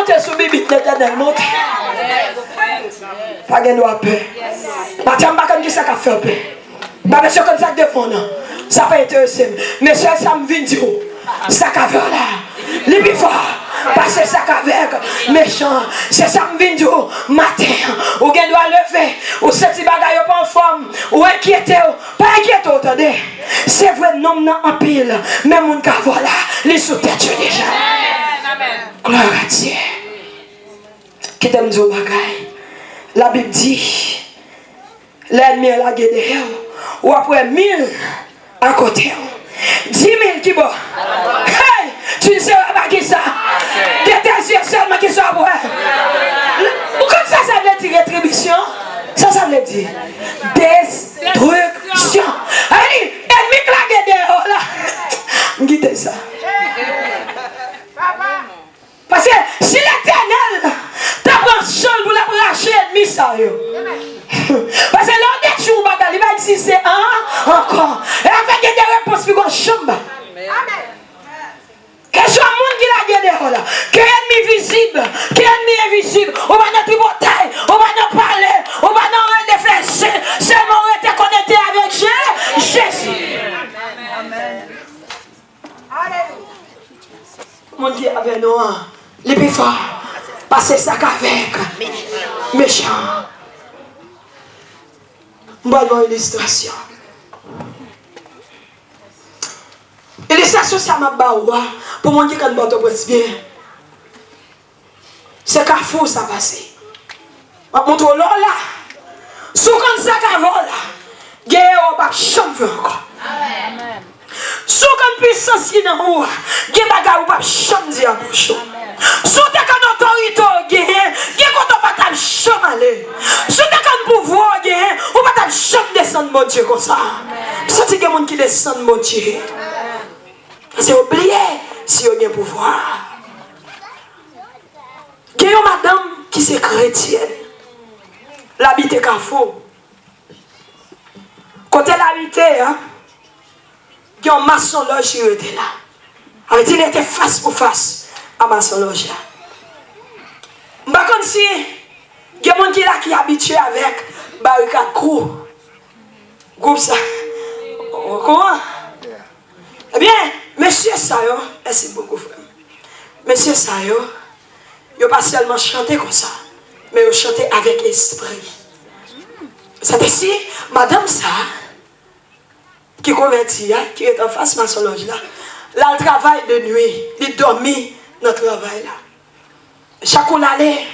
monter sur Bibi, l'éternel monte. Pas de droit peur. Madame, pas comme ça qu'a fait peur. Bah, monsieur, comme ça que devant, ça pas intéressé. Monsieur, ça me vient dire, ça qu'a fait là. Les bifs, parce que ça qu'a fait méchant. C'est ça me vient dire, matin, ou bien doit lever, ou cette bagaille pas en forme, ou inquiété, pas inquiété, attendez. C'est vrai, non, non, en pile, même mon cas, voilà, les sous-têtes déjà. Gloire à Dieu. Qui t'aime dire bagaille? La Bible dit, l'ennemi est la guerre ou après 1000 à côté. 10 000 qui bon. Hey, tu ne sais pas qui ça. Qui était seulement qui ça pour pourquoi ça veut dire rétribution? Ça veut dire destruction. Allez, ennemi la guerre là. Quittez ça. Parce que si l'éternel t'apprend chambre pour la racher l'ennemi ça yo. Parce que l'on est toujours bagarre, il va dire c'est un encore. Et avec des réponses pour qu'on chambre. Que soit le monde qui la guerre là, que l'ennemi visible, que l'ennemi invisible, on va notre bataille, on va nous parler, on va nous réfléchir, seulement on était connecté avec Jésus. Amen. Mon Dieu avec nous, les plus forts, passer ça qu'avec méchant. Bonne illustration. Illustration, ça m'a baoua pour mon Dieu quand on presse bien. C'est qu'à fou ça passe. On montre là, sous comme ça qu'à vol, guerre pas champion encore. Amen. Sous comme puissance qui dans haut, guerre bagarre pas champion en bouche. Sous ta quand autorité guerre, guerre quand on pas ta champ aller. Sous ta quand pouvoir guerre, on pas ta champ descendre mon Dieu comme ça. Ça c'est des gens qui descendent mon Dieu. C'est oublié si on a un pouvoir. Il y a une madame qui est chrétienne. L'habité Carrefour. Quand elle habitait, il y a un maçon loge qui était là. Elle dit qu'il était face pour face à maçon loge là. Je ne sais pas si il y a des gens qui sont habitués avec barricade crew. Groupe ça. Comment? Eh bien, monsieur Sayo, merci beaucoup frère. Monsieur Sayo, il n'a pas seulement chanté comme ça, mais il chanté avec esprit. C'est ici, madame ça, qui est convertie, qui est en face de ma solange là, là, elle travaille de nuit, elle dormit dans le travail là. Chaque fois allait,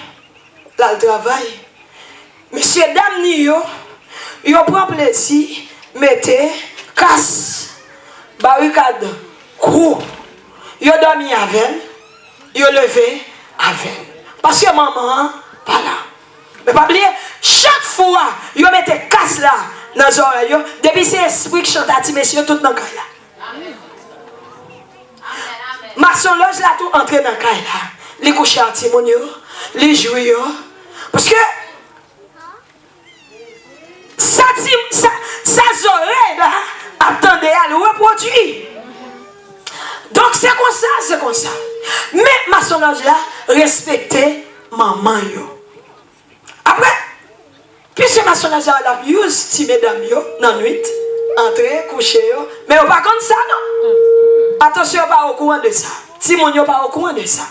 là, elle travaille. Monsieur, dame, il prend plaisir, mettez, casse. Barricade, coup, il a dormi avec elle, il a levé avec elle. Parce que maman, pas là. Mais pas oublier, chaque fois, il a mis casse là, dans les oreilles, depuis c'est l'esprit qui chante à ti, messieurs, tout dans le caille là. Maçon loge là, tout entré dans le caille là. Les coucher à ti, mon yo, les jouer, parce que, ça oreilles là, attendez à le reproduire. Donc c'est comme ça. Mais ma solange là, respectez maman yo. Après, puisque ma solange là, la use si mesdames yo, dans la nuit, entrer, coucher yo, mais on pas comme ça non. Attention, pas au courant de ça. Si mon yo pas au courant de ça.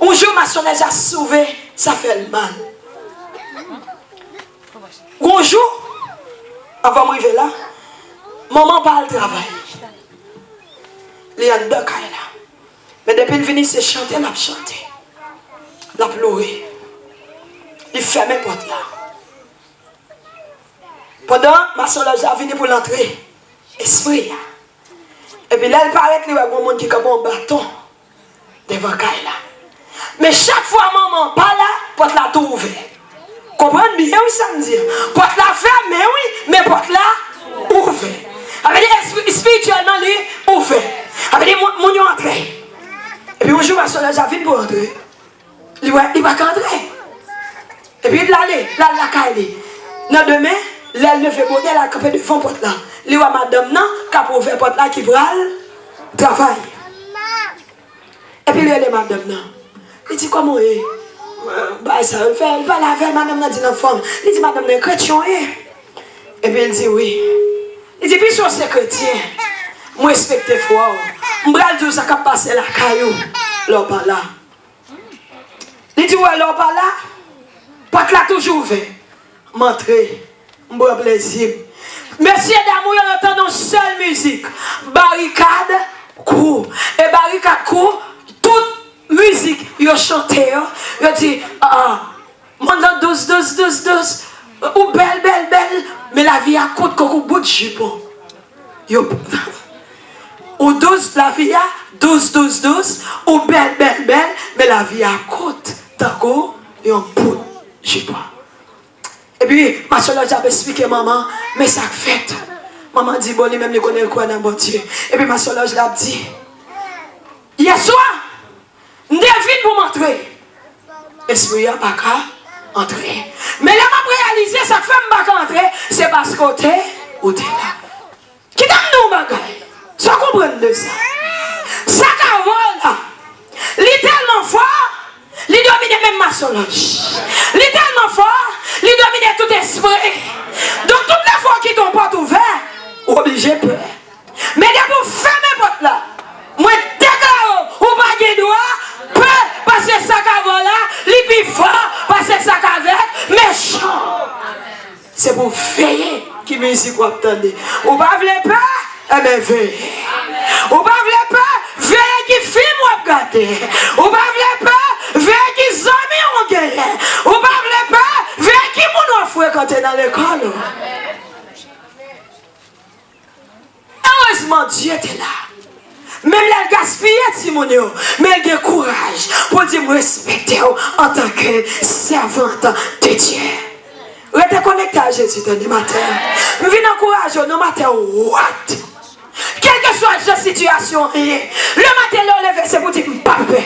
Un jour ma solange a sauvé, ça fait le mal. Un jour, avant d'arriver là, maman parle de travail. Il y a deux cas là. Mais depuis qu'il vient se chanter, il a chanté. Il a pleuré. Il ferme la porte là. Pendant ma soeur a venu pour l'entrée. Esprit. Et puis là, il paraît qu'il y a un monde qui a un bâton devant le là. Mais chaque fois maman parle là, la porte là tout ouvert. Comprenez bien oui ça me dit. Porte là fermée, oui, mais porte là ouvert. Avec dit spirituellement, lui, ouvert. Avec dit mon yon entré. Et puis un jour, ma soeur a venu pour entrer. Il va entrer. Et puis il allait, là, la caille. Dans demain, elle levait bonnet, elle a campé devant porte là. Il voit madame non, qui a ouvert porte là, qui bral, travaille. Et puis il est madame non. Il dit, dit comment est. Bah, ça le fait, il parle avec madame dans une forme. Il dit, madame, est chrétien, et puis il dit, oui. Il dit, puis sur ces chrétiens, moi, respecte foi. Je vais dire ça qui passe la caillou. L'on pas là. Il dit, ouais, l'on pas là. Pas que là toujours ouvert. M'entrer. M'bois plaisir. Messieurs, d'amour, on entend une seule musique. Barricade, cours. Et barricade, cours, toute musique, ils chantent. Ils disent, mon nom 12, 12, 12, 12. Ou belle, belle, belle. Mais la vie a coûte comme un bout de jupon. Ou 12, la vie a 12, 12, 12. Ou belle, belle, belle. Mais la vie a coûte. D'accord? Et un bout de jupon. Et puis, ma soeur a expliqué maman, mais ça fait. Maman dit, bon, lui-même, il connaît le quoi dans mon Dieu. Et puis, ma soeur l'a dit, hier soir, je devine pour m'entrer. Esprit n'a pas qu'à entrer. Mais là, je réalisé, ça fait que je ne entrer, c'est parce que tu es ou tu es là. Qui donne nous, bagaille? Ça comprend de ça. Ça qui là, il est tellement fort, il domine même ma solange. Il est tellement fort, il domine tout esprit. Donc, toutes les fois qu'ils t'ont pas ouvert, obligé peur. Mais dès pour fermer porte là, moi déclare ou pas de droit, peut passer ça qu'avant là, les plus fort, passer ça qu'avec, méchant. C'est pour veiller qui musique vous attendez. Ou pas vle peur, eh bien veillez. Ou pas vle peur, veillez qui film ou regarder. Ou pas vle peur, veillez qui amis ou gagner. Ou pas vle peur, veillez qui moun ou fréquenter dans l'école. Heureusement, Dieu était là. Même la gaspillé, Simonio, mais elle a courage pour dire me respecter en tant que servante de Dieu. Restez connecté à Jésus le matin. Je viens encourager no matin what. Quelle que soit la situation, le matin, le lever, c'est pour dire m'pape.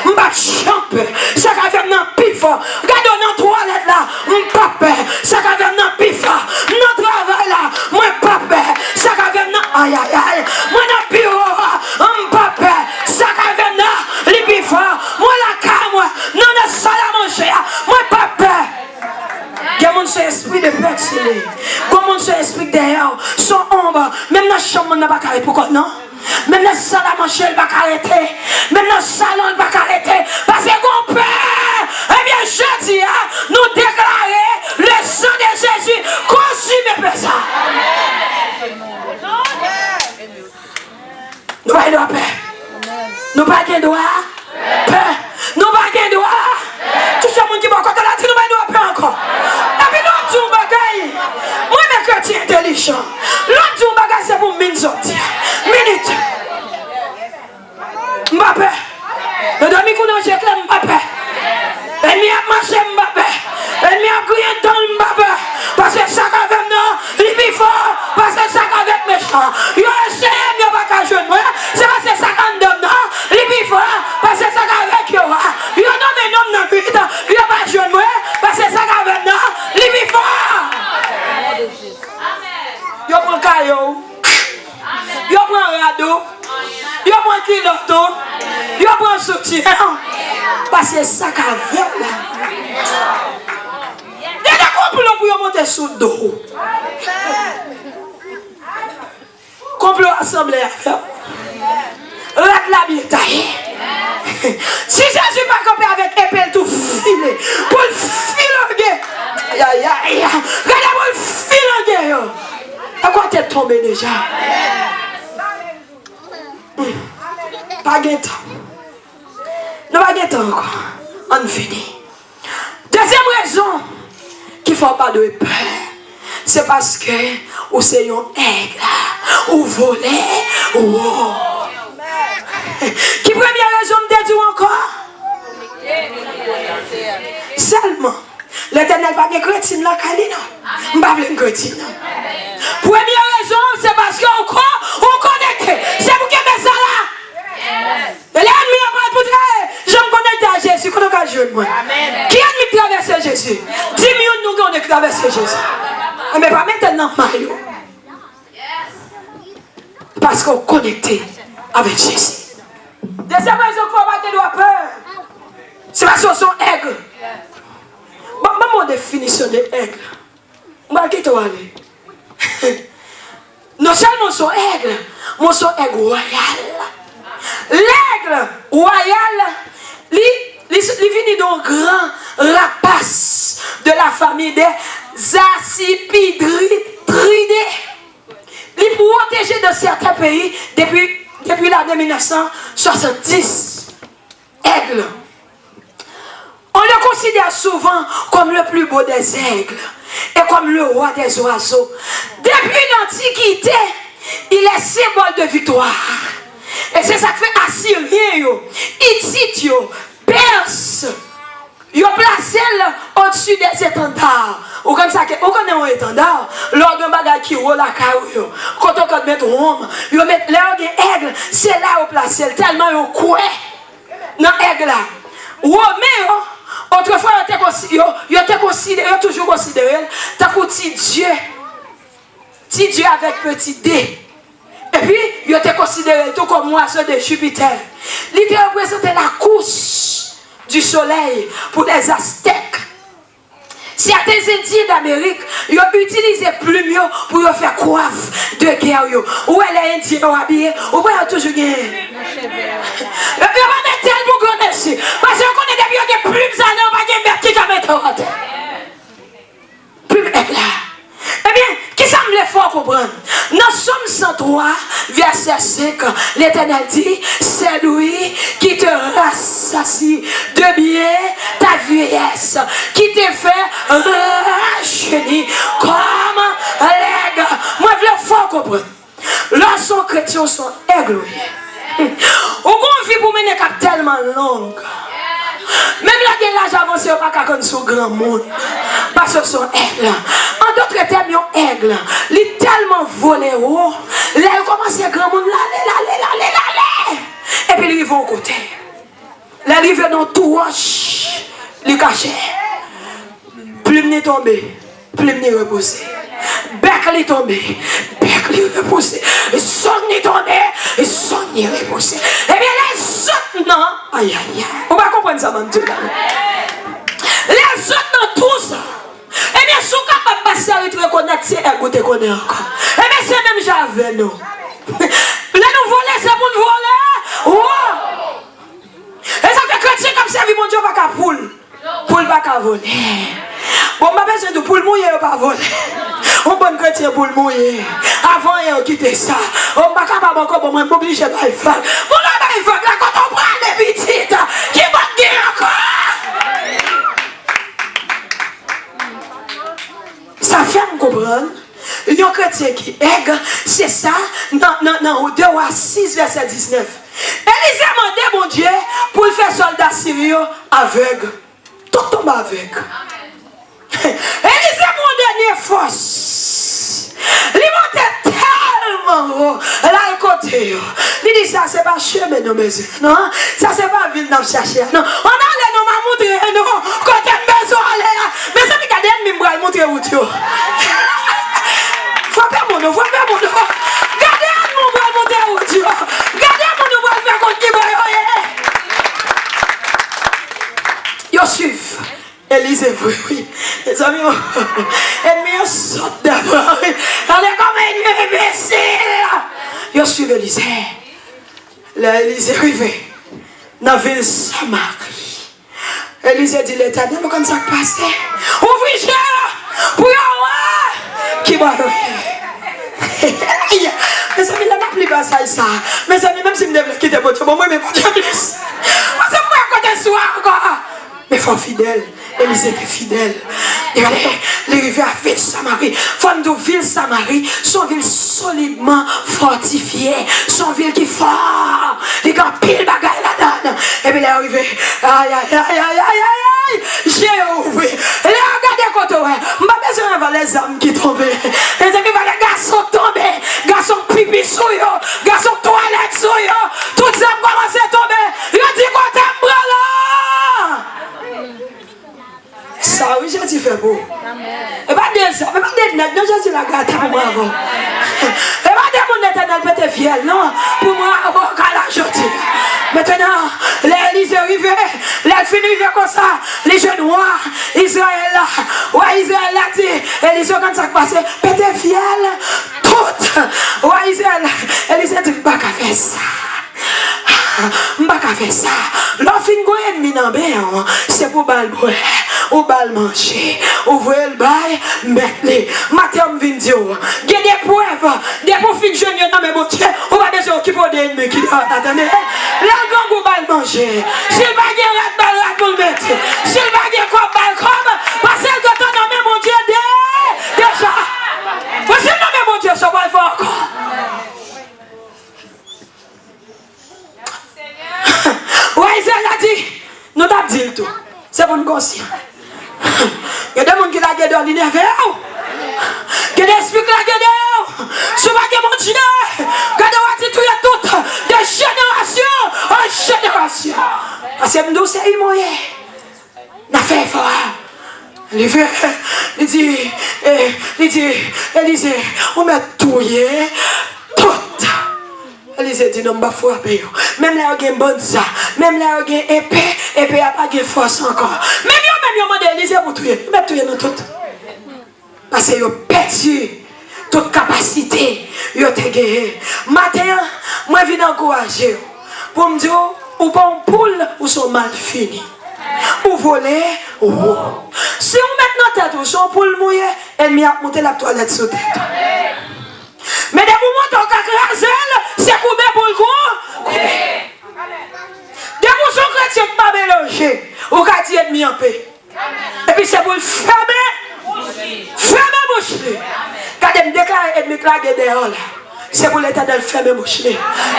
M'pape champe. Ça va faire un pif. Regardez dans la toilette là, m'pape. Ça va faire un pif. Dans le travail là, m'pape. Ça va faire un aïe aïe aïe. Moi dans le bureau, m'pape. Ça va faire un les pif. Moi la cam, non la salle à manger, m'pape. Comment se esprit de pertiler? Comment se esprit derrière? Son ombre, même dans la chambre, on n'a pas carré. Pourquoi non? Même dans la salle à manger, elle va arrêter. Même dans le salon, elle va arrêter. Parce que mon Père, eh bien, je dis, nous déclarer le sang de Jésus consume mes ça. Nous pas de paix. Nous pas de droit. Paix. Nous pas de droit. Tout ce monde qui va côté là, nous pas de paix encore. Et puis l'autre jour, bagaille. Moi, mes chrétiens intelligents. L'autre jour, bagaille, c'est pour minute. Minute. Mbappé. Le demi qu'on a jeté Mbappé. Elle m'y a marché Mbappé. Elle m'y a crié dans Mbappé. Parce que ça avec nous, il est fort. Parce que ça avec méchant. Il a essayé de ne pas jouer. C'est parce que ça avec nous, il est fort. Parce que ça avec nous. Il a nommé nom dans le but. Il a pas joué. Parce que ça avec nous, il est fort. Il prend caillou. Il prend un radeau. Il prend un kiloton. Il prend un soutien. Parce que ça avec là. Il y a des complots pour monter sous le dos. Complot assemblée à faire. Rate la bien taillée. Si Jésus n'est pas campé avec épée, tout filé. Pour le filer. Aïe aïe aïe. Regardez pour le filer. À quoi t'es tombé déjà? Pas de temps. Nous pas de temps encore. On finit. Deuxième raison qu'il ne faut pas de peur, c'est parce que ou c'est un aigle, ou voler, ou qui première raison de dire encore? Seulement, l'Éternel va pas chrétien la calina. Je ne vais pas chrétien. Première raison, c'est parce qu'encore, on connecte. C'est pour que mes ça là. Et l'ennemi a pas pour dire, je me connecte à Jésus, qu'on a joué moi. Qui a traversé Jésus? 10 millions de nous qui ont traversé Jésus. Mais pas maintenant, Mario. Parce qu'on est connecté avec Jésus. Deuxième raison qu'il ne faut pas avoir peur, Parce que son aigle. Bon, définition de aigle. Je vais aller. Non seulement son aigle, mais son aigle royal. L'aigle royal, il vient d'un grand rapace de la famille des Accipitridés. Il est protégé de certains pays depuis l'année 1970. Aigle. On le considère souvent comme le plus beau des aigles et comme le roi des oiseaux. Depuis l'Antiquité, il est symbole de victoire. Et c'est ça que fait Assyrien, Hittite, Perse. Ils ont placé au-dessus des étendards. Ou comme ça, on connaît un étendard, lors d'un bagage qui roule la carrière. Quand on met Rome, ils mettent l'aigle, c'est là où placé, tellement ils ont coué dans l'aigle là. Romain, autrefois, ils ont toujours considéré tant que petit Dieu avec petit D. Et puis, ils ont considéré tout comme oiseau de Jupiter. Il représentait la course du soleil pour les Aztèques. Certains Indiens d'Amérique, ils ont utilisé plumes pour faire coiffe de guerre. Où les Indiens ont habillé, ou bien ils ont toujours gagné. Et puis on va mettre tellement qu'on est ici. Parce qu'on connaît des plumes, ça n'a pas de mettre qui va mettre en terre. Plume éclat. Eh bien, qui ça me faut comprendre? Dans Somme 103, verset 5, l'Éternel dit, c'est lui qui te rassasie de bien ta vieillesse, qui te fait rajeunir comme l'aigle. Moi, je veux comprendre. Lorsque les chrétiens sont aigles, on vit pour mener cap tellement longue. Même là, l'âge avancé, on ne peut pas connaître ce grand monde. Parce que son aigle. En d'autres termes, un aigle. Il est tellement volé haut. Là, il commence à grand monde. L'aller. Et puis, il va au côté. Là, il va dans tout roche. Il caché. Plume n'est tombé. Plume n'est repoussé. Bec n'est tombé. Bec n'est repoussé. Son n'est tombé. Son n'est repoussé. Et bien, les autres, non. Aïe. On va comprendre ça, mon Dieu. Les autres, non, tout ça. Eh bien, si on est capable de passer à reconnaître, c'est écouter qu'on est encore. Eh bien, c'est même j'avais, nous. Là, nous voler, c'est pour nous voler. Et ça fait chrétien comme ça, mon Dieu, pas qu'à poule. Poule pas qu'à voler. Bon, ma besoin de poule mouillée, pas voler. On bon chrétien poule mouillée. Avant, il a quitté ça. On pas capable encore, bon, moi, m'obliger à faire. Bon, là, il faut que quand on prend les petites, qui vont dire encore. Ça fait me comprendre. Il y a un chrétien qui est, c'est ça, dans 2 à 6, verset 19. Élisée a demandé, mon Dieu, pour faire soldat syrien aveugle. Tout tombe aveugle. Élisée, mon dernier force. Il montait tellement haut. Là, le côté. Il dit, ça, c'est pas chemin, non, mais non. Ça, c'est pas ville, non, chercher. Non, on a allé, non, m'a montré, non. Côté maison, allez. Mais ça, regardez, même, moi, montrer où tu es. Faut faire mon nom, faut faire mon nom. Regardez, mon bras, montrer où tu es. Regardez, mon bras, faire contre qui va. Yo, suivez. Élisée, oui. Les amis, ennemi saute d'abord. Elle est comme un imbécile. Yo, suivez Élisée. Là, Élisée arrivé dans la ville Samarie. Élisée dit l'Éternel, mais comme ça passe. Ouvrez-le pour y qui va. Mes amis, là, n'a plus pas ça. Mes amis, même si je me quitter mon Dieu, moi, mais pas de plus. Parce que moi, quand je suis encore. Mais faut fidèle. Élisée était fidèle. Il allait arriver à ville Samarie. Femme de ville Samarie, son ville solidement fortifiée. Son ville qui est fort. Les gars pile bagaille là-dedans. Et puis il est arrivé. Aïe. J'ai ouvert. Et là, regardez quand on est. Je n'ai pas besoin d'avoir les âmes qui tombent. Les amis, les garçons tombés. Garçons pipi sur eux. Garçons toilettes sur eux. Toutes les âmes commencent à tomber. Il a dit qu'on t'aime là. Ça, oui, Jésus fait beau. Et pas dire ça. Mais pas dire, non, Jésus l'a gâté pour moi avant. pas de l'éternel peut fiel, non. Pour moi, la journée. Maintenant, l'Élysée arrivé, les filles arrivées comme ça, les jeunes noirs, Israël là, ouais, Israël là, dit, Élysée quand ça passe, peut fiel, tout, ouais, Israël, Élysée dit, pas qu'à faire ça. Pas qu'à faire ça. L'offre est ennemi dans le c'est pour bal boire, ou bal manger, ouvrir le bail, mettre-les. Matin, je viens dire, il y a des preuves, des profils jeunes dans mes boutiques, on va des occuper d'ennemis qui attendez. La gang ou bal manger. Si le bague est bal pour le mettre, si le bague est comme bal comme, parce que quand on a mon Dieu, déjà. Parce que non, mon Dieu, ça va le faire encore. Ouais, Israël a dit, nous t'avons dit tout. C'est pour nous conscient. Il y a des gens qui l'ont gardé dans l'univers. Il y a des esprits qui l'ont gardé. Ce n'est pas mon Dieu. Gardez tout, il y a toutes, de génération en génération. Parce que nous, c'est un moyen. Nous avons fait fort. Il dit, Élysée, on met tout, tout. Élysée dit non, je ne vais pas frapper. Même là, il y a une bonne ça. Même là, il y a une épée. Épée n'a pas de force encore. Même il y a Élysée pour tuer. Il va tuer nous tous. Parce qu'il a perdu toute capacité. Il a gagné. Matin, moi, je viens encourager. Pour me dire, ou pas un poule, ou sont mal finis. Ou voler, ou. Si on met notre tête, ou sont poule mouillée, elle a monté la toilette sous tête. Mais des moments où on a c'est coupé pour le coup. Des moments où on chrétien pas mélangé, on a dit ennemi en paix. Et puis c'est pour le fermer. Fermer bouche. Quand on déclare ennemi clagué dehors, c'est pour l'éternel fermer bouche.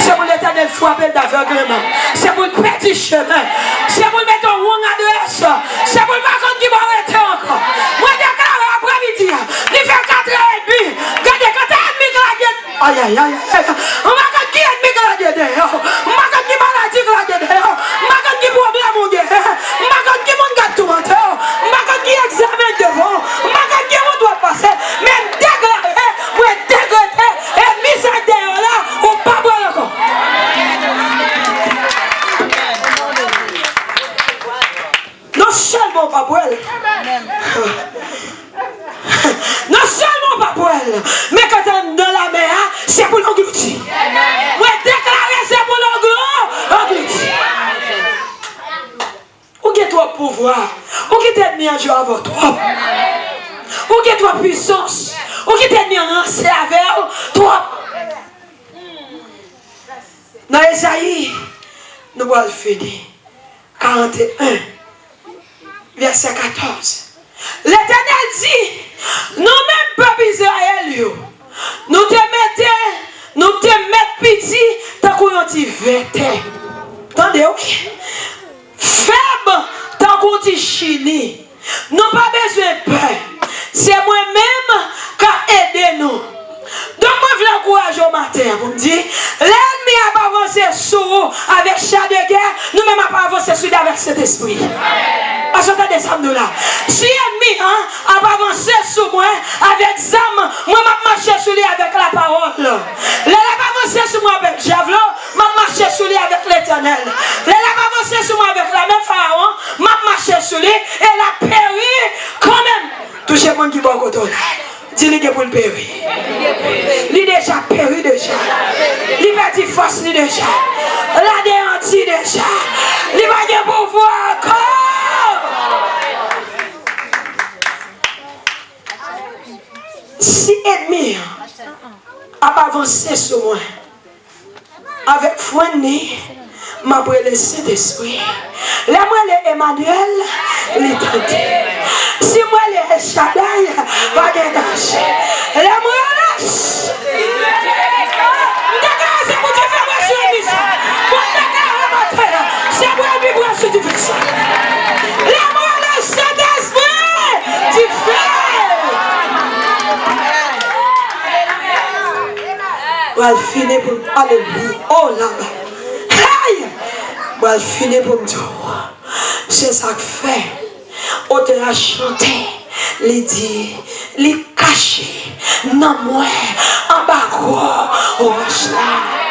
C'est pour l'éternel frapper d'aveuglement. C'est pour le petit chemin. C'est pour le mettre au wrong adresse. C'est pour le macon qui va arrêter encore. Moi déclare après-midi, il fait 4h30. Regardez quand aïe, aïe, aïe, aïe. On va quand qui est migré dehors. On va quand qui maladie clagué dehors. On va quand qui problème ou dehors. On va quand qui mon gâteau menteur. On va quand qui examen devant. On va quand qui on doit passer. Même déclaré, ou décrété, et mis ça dehors là, ou pas boire encore. Non seulement pas boire. Non seulement pas pour elle, mais quand on est dans la mer, c'est pour l'engloutir. Oui, déclarer, c'est pour l'engloutir. Où est toi pouvoir? Où est ennemi en jeu avec toi? Où est toi puissance? Où est ennemi en ancien avec toi? Dans Esaïe, nous allons finir. 41, verset 14. L'Éternel dit, nous-mêmes, peuple Israël, nous te mettons petit, tant qu'on t'y vêtait. Attendez, oui. Faible, tant qu'on t'y chini. Nous pas besoin de peur. C'est moi-même qui a aidé nous. Donc, moi, je veux encourager au matin pour me dire, l'ennemi n'a pas avancé sur avec chat de guerre, nous-mêmes n'a pas avancé sur avec cet esprit. Parce que vous là. Si l'ennemi n'a pas avancé sur moi avec zam, moi, je marche sur lui avec la parole. Il n'a pas avancé sur moi avec javelot, je marche sur lui avec l'éternel. Il n'a pas avancé sur moi avec la même pharaon, je marche sur lui et la péri quand même. Touchez moi qui va au côté. Dis-lui pour le périr. Il déjà péri déjà. Il va dire force déjà. La déhanti déjà. Il va dire pouvoir encore. Si ennemi a pas avancé sur moi, avec foi née, m'a brûlé le Saint-Esprit. Là, moi, les Emmanuel, les tenté. Si moi, les Shaddai, pas de danger. Là, moi, lâche. D'accord, c'est pour te faire marcher la mission. Pour te faire c'est pour la vibration du fils. Là, moi, le Saint-Esprit, tu fais. On va finir pour. Alléluia. Oh là là. Well, fini pour me dire, c'est ça que fait. On te l'a chanté. il dit, il caché, non, moi, en bas, roche là.